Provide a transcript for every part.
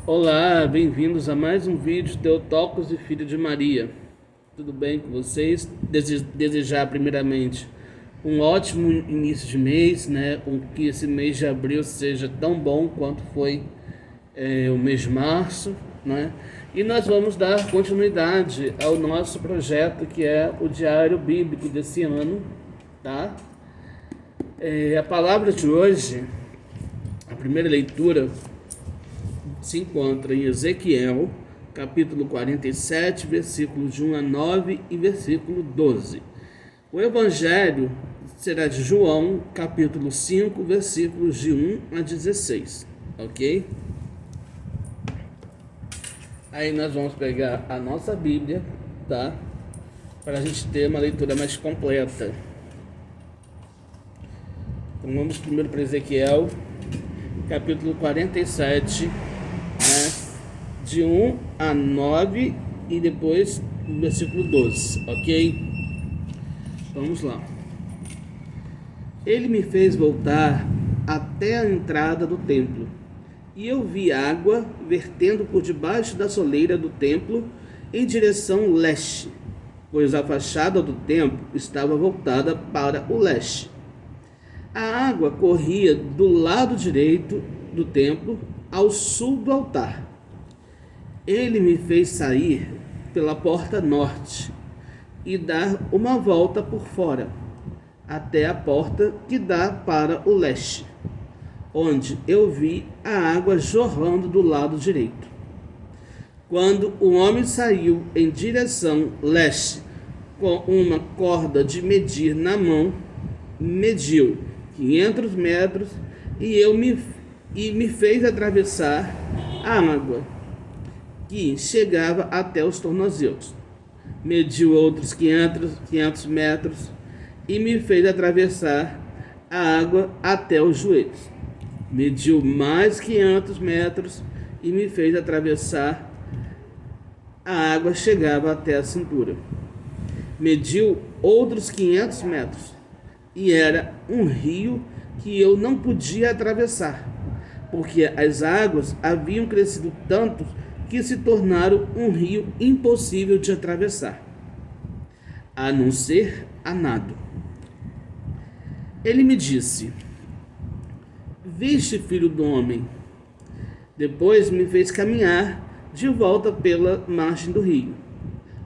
Olá, bem-vindos a mais um vídeo Teotocos e Filho de Maria. Tudo bem com vocês? Desejar primeiramente um ótimo início de mês, né? Que esse mês de abril seja tão bom quanto foi o mês de março, né? E nós vamos dar continuidade ao nosso projeto que é o Diário Bíblico desse ano, tá? A palavra de hoje, a primeira leitura se encontra em Ezequiel, capítulo 47, versículos de 1 a 9 e versículo 12. O evangelho será de João, capítulo 5, versículos de 1 a 16, ok? Aí nós vamos pegar a nossa Bíblia, tá? Para a gente ter uma leitura mais completa. Então vamos primeiro para Ezequiel, capítulo 47, né? De 1 a 9 e depois o versículo 12, ok? Vamos lá. Ele me fez voltar até a entrada do templo, e eu vi água vertendo por debaixo da soleira do templo em direção leste, pois a fachada do templo estava voltada para o leste. A água corria do lado direito do templo ao sul do altar. Ele me fez sair pela porta norte e dar uma volta por fora, até a porta que dá para o leste, onde eu vi a água jorrando do lado direito. Quando o homem saiu em direção leste com uma corda de medir na mão, mediu 500 metros e me fez atravessar a água, que chegava até os tornozelos. Mediu outros 500 metros e me fez atravessar a água até os joelhos. Mediu mais 500 metros e me fez atravessar a água, chegava até a cintura. Mediu outros 500 metros e era um rio que eu não podia atravessar, porque as águas haviam crescido tanto que se tornaram um rio impossível de atravessar, a não ser a nado. Ele me disse: Viste, filho do homem? Depois me fez caminhar de volta pela margem do rio.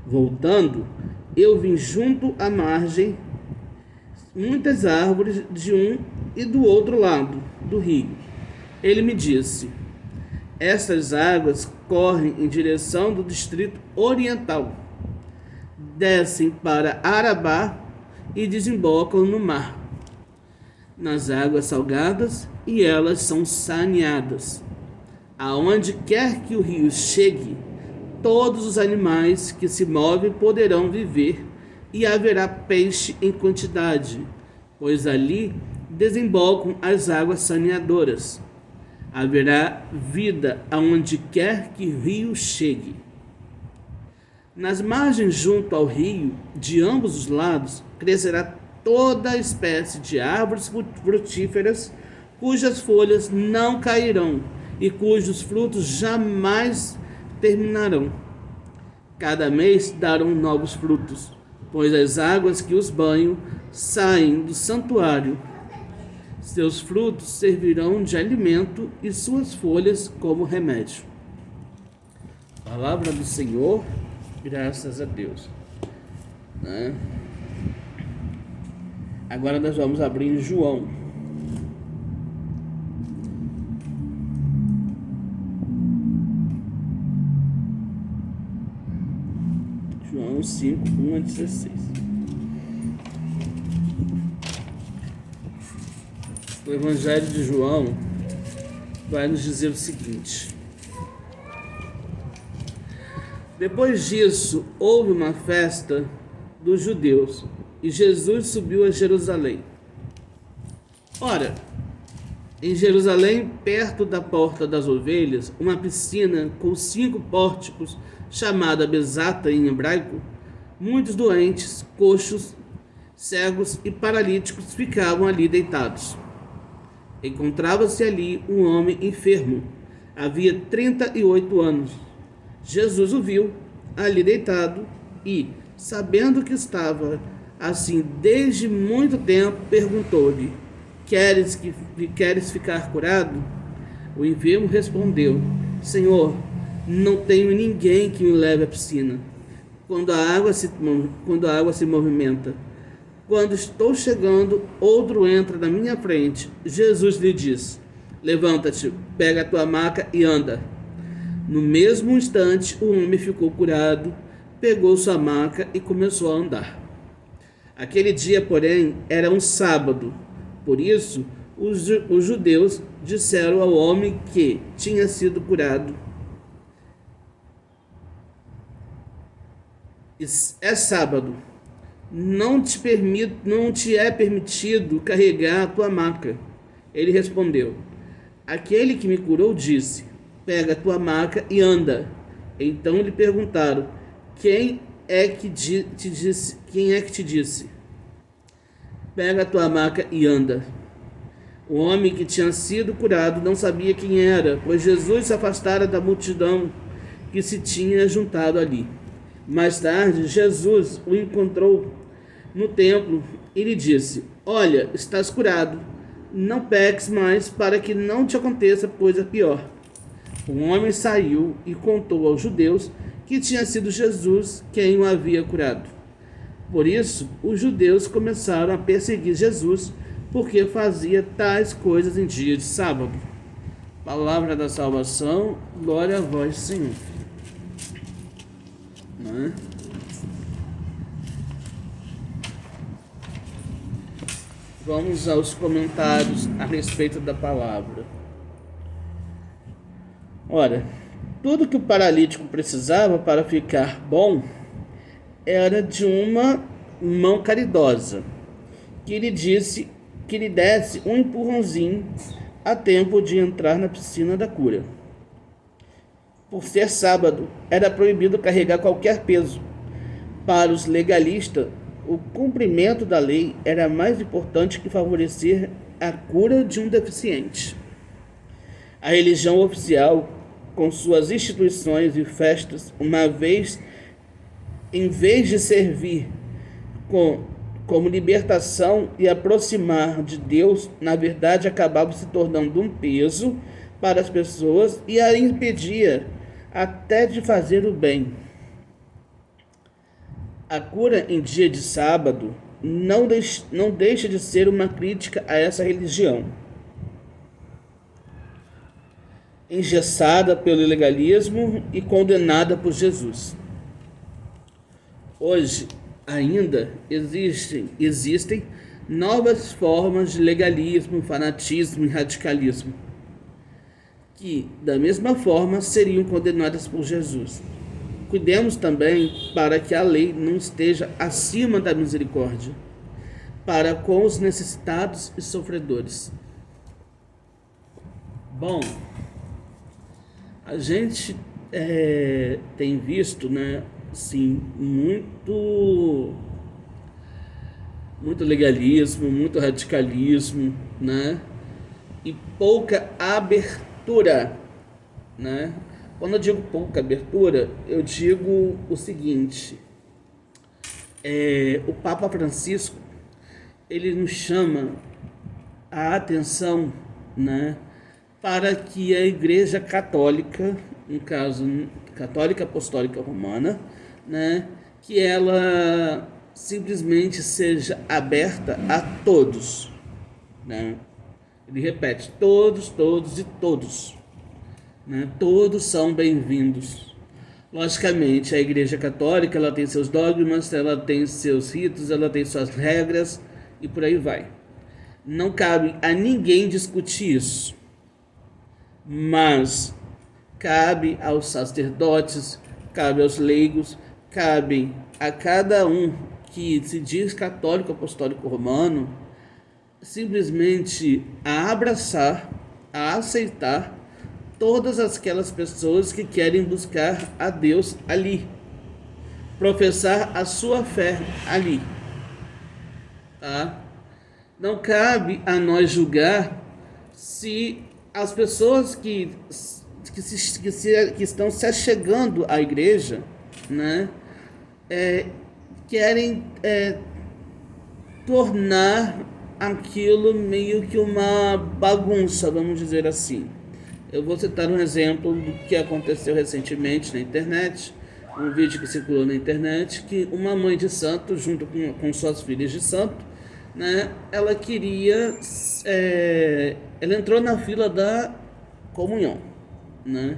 Voltando, eu vi junto à margem muitas árvores de um e do outro lado do rio. Ele me disse: Estas águas correm em direção do distrito oriental, descem para Arabá e desembocam no mar, nas águas salgadas, e elas são saneadas. Aonde quer que o rio chegue, todos os animais que se movem poderão viver, e haverá peixe em quantidade, pois ali desembocam as águas saneadoras. Haverá vida aonde quer que o rio chegue. Nas margens junto ao rio, de ambos os lados, crescerá toda a espécie de árvores frutíferas, cujas folhas não cairão e cujos frutos jamais terminarão. Cada mês darão novos frutos, pois as águas que os banham saem do santuário. Seus frutos servirão de alimento e suas folhas como remédio. Palavra do Senhor, graças a Deus. Né? Agora nós vamos abrir em João. João 5, 1 a 16. O Evangelho de João vai nos dizer o seguinte: Depois disso, houve uma festa dos judeus e Jesus subiu a Jerusalém. Ora, em Jerusalém, perto da Porta das Ovelhas, uma piscina com 5 pórticos, chamada Bezata em hebraico, muitos doentes, coxos, cegos e paralíticos ficavam ali deitados. Encontrava-se ali um homem enfermo, havia 38 anos. Jesus o viu ali deitado e, sabendo que estava assim desde muito tempo, perguntou-lhe: Queres ficar curado? O enfermo respondeu: Senhor, não tenho ninguém que me leve à piscina quando a água se movimenta. Quando estou chegando, outro entra na minha frente. Jesus lhe diz: Levanta-te, pega a tua maca e anda. No mesmo instante, o homem ficou curado, pegou sua maca e começou a andar. Aquele dia, porém, era um sábado. Por isso, os judeus disseram ao homem que tinha sido curado: É sábado, não te é permitido carregar a tua maca. Ele respondeu: Aquele que me curou disse: Pega a tua maca e anda. Então lhe perguntaram: Quem é que te disse? Pega a tua maca e anda. O homem que tinha sido curado não sabia quem era, pois Jesus se afastara da multidão que se tinha juntado ali. Mais tarde, Jesus o encontrou no templo e lhe disse: Olha, estás curado. Não peques mais, para que não te aconteça coisa pior. O homem saiu e contou aos judeus que tinha sido Jesus quem o havia curado. Por isso, os judeus começaram a perseguir Jesus, porque fazia tais coisas em dia de sábado. Palavra da salvação, glória a vós, Senhor. Não é? Vamos aos comentários a respeito da palavra. Ora, tudo que o paralítico precisava para ficar bom era de uma mão caridosa, que lhe desse um empurrãozinho a tempo de entrar na piscina da cura. Por ser sábado, era proibido carregar qualquer peso. Para os legalistas, o cumprimento da lei era mais importante que favorecer a cura de um deficiente. A religião oficial, com suas instituições e festas, em vez de servir como libertação e aproximar de Deus, na verdade acabava se tornando um peso para as pessoas e a impedia até de fazer o bem. A cura em dia de sábado não deixa de ser uma crítica a essa religião, engessada pelo legalismo e condenada por Jesus. Hoje ainda existem novas formas de legalismo, fanatismo e radicalismo, que, da mesma forma, seriam condenadas por Jesus. Cuidemos também para que a lei não esteja acima da misericórdia, para com os necessitados e sofredores. Bom, a gente tem visto, né, sim, muito legalismo, muito radicalismo, né, e pouca abertura, né? Quando eu digo pouca abertura, eu digo o seguinte: o Papa Francisco, ele nos chama a atenção, né, para que a Igreja Católica, no caso Católica Apostólica Romana, né, que ela simplesmente seja aberta a todos, né? Ele repete: todos, todos e todos, né? Todos são bem-vindos. Logicamente, a Igreja Católica, ela tem seus dogmas, ela tem seus ritos, ela tem suas regras e por aí vai. Não cabe a ninguém discutir isso, mas cabe aos sacerdotes, cabe aos leigos, cabe a cada um que se diz católico apostólico romano simplesmente a abraçar, a aceitar todas aquelas pessoas que querem buscar a Deus ali, professar a sua fé ali, tá? Não cabe a nós julgar se as pessoas que que estão se achegando à igreja, né, querem tornar aquilo meio que uma bagunça, vamos dizer assim. Eu vou citar um exemplo do que aconteceu recentemente na internet, um vídeo que circulou na internet, que uma mãe de santo, junto com suas filhas de santo, né, ela queria, ela entrou na fila da comunhão, né?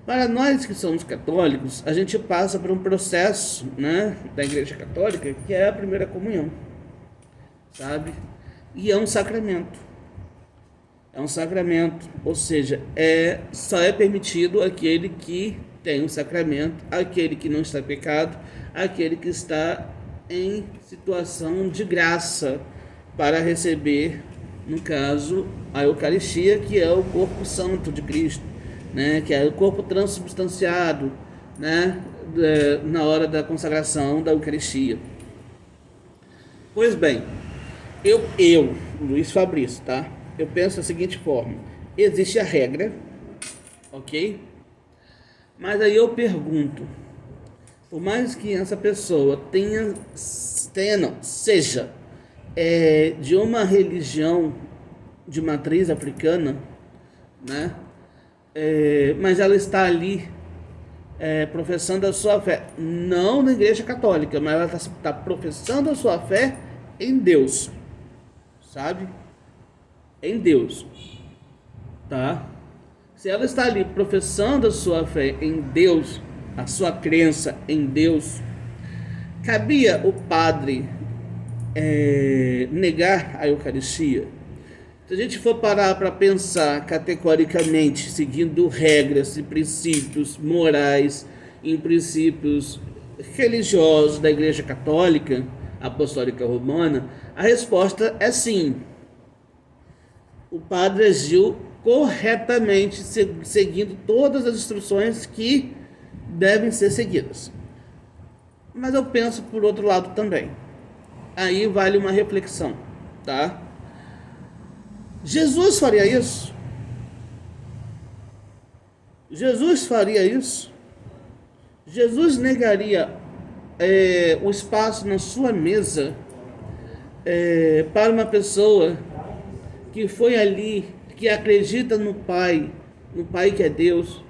Para nós que somos católicos, a gente passa por um processo, né, da Igreja Católica, que é a primeira comunhão, sabe? E é um sacramento. É um sacramento, ou seja, só é permitido aquele que tem um sacramento, aquele que não está em pecado, aquele que está em situação de graça para receber, no caso, a Eucaristia, que é o corpo santo de Cristo, né, que é o corpo transubstanciado, né, na hora da consagração da Eucaristia. Pois bem, eu Luiz Fabrício, tá? Eu penso da seguinte forma: existe a regra, ok? Mas aí eu pergunto, por mais que essa pessoa seja de uma religião de matriz africana, né? Mas ela está ali professando a sua fé, não na Igreja Católica, mas ela está professando a sua fé em Deus, sabe? Em Deus, tá? Se ela está ali professando a sua fé em Deus, a sua crença em Deus, cabia o padre negar a Eucaristia? Se a gente for parar para pensar categoricamente, seguindo regras e princípios morais, em princípios religiosos da Igreja Católica Apostólica Romana, a resposta é sim. O padre agiu corretamente, seguindo todas as instruções que devem ser seguidas. Mas eu penso por outro lado também. Aí vale uma reflexão, tá? Jesus faria isso? Jesus faria isso? Jesus negaria o espaço na sua mesa para uma pessoa que foi ali, que acredita no Pai que é Deus?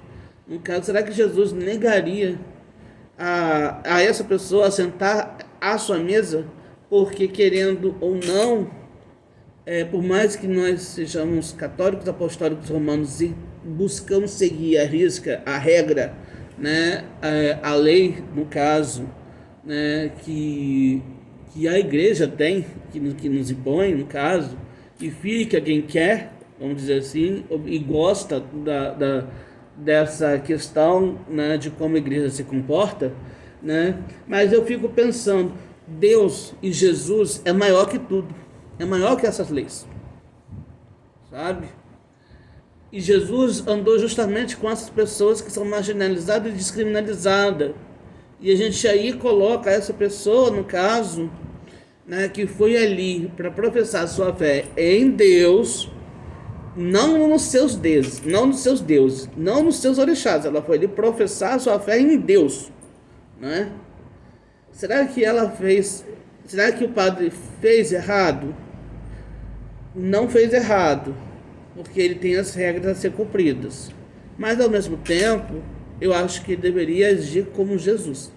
No caso, será que Jesus negaria a essa pessoa sentar à sua mesa? Porque, querendo ou não, por mais que nós sejamos católicos apostólicos romanos e buscamos seguir a risca, a regra, né, a lei, no caso, né, que a igreja tem, que nos impõe, no caso, e fica quem quer, vamos dizer assim, e gosta dessa questão, né, de como a igreja se comporta, né? Mas eu fico pensando, Deus e Jesus é maior que tudo, é maior que essas leis, sabe? E Jesus andou justamente com essas pessoas que são marginalizadas e descriminalizadas, e a gente aí coloca essa pessoa, no caso, né, que foi ali para professar sua fé em Deus, não nos seus deuses, não nos seus orixás. Ela foi ali professar sua fé em Deus, né? Será que o padre fez errado? Não fez errado, porque ele tem as regras a ser cumpridas. Mas ao mesmo tempo, eu acho que ele deveria agir como Jesus,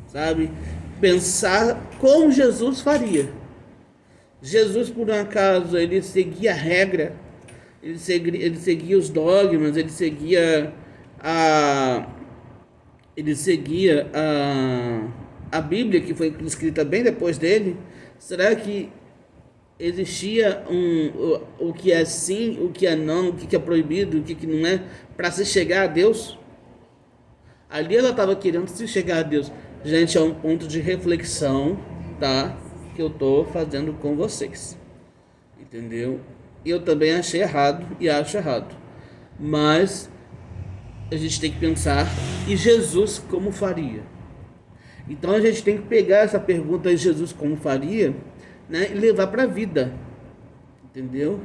sabe? Pensar como Jesus faria. Jesus, por um acaso, ele seguia a regra, ele seguia os dogmas, ele seguia a Bíblia, que foi escrita bem depois dele. Será que existia o que é sim, o que é não, o que é proibido, o que não é, para se chegar a Deus? Ali ela estava querendo se chegar a Deus. Gente, é um ponto de reflexão, tá? Que eu estou fazendo com vocês, entendeu? Eu também achei errado e acho errado, mas a gente tem que pensar, e Jesus como faria? Então a gente tem que pegar essa pergunta de Jesus como faria, né, e levar para a vida, entendeu?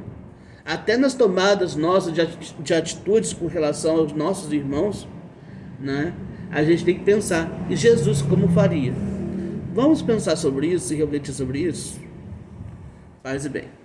até nas tomadas nossas de atitudes com relação aos nossos irmãos, né? A gente tem que pensar, e Jesus como faria? Vamos pensar sobre isso e refletir sobre isso? Paz e bem.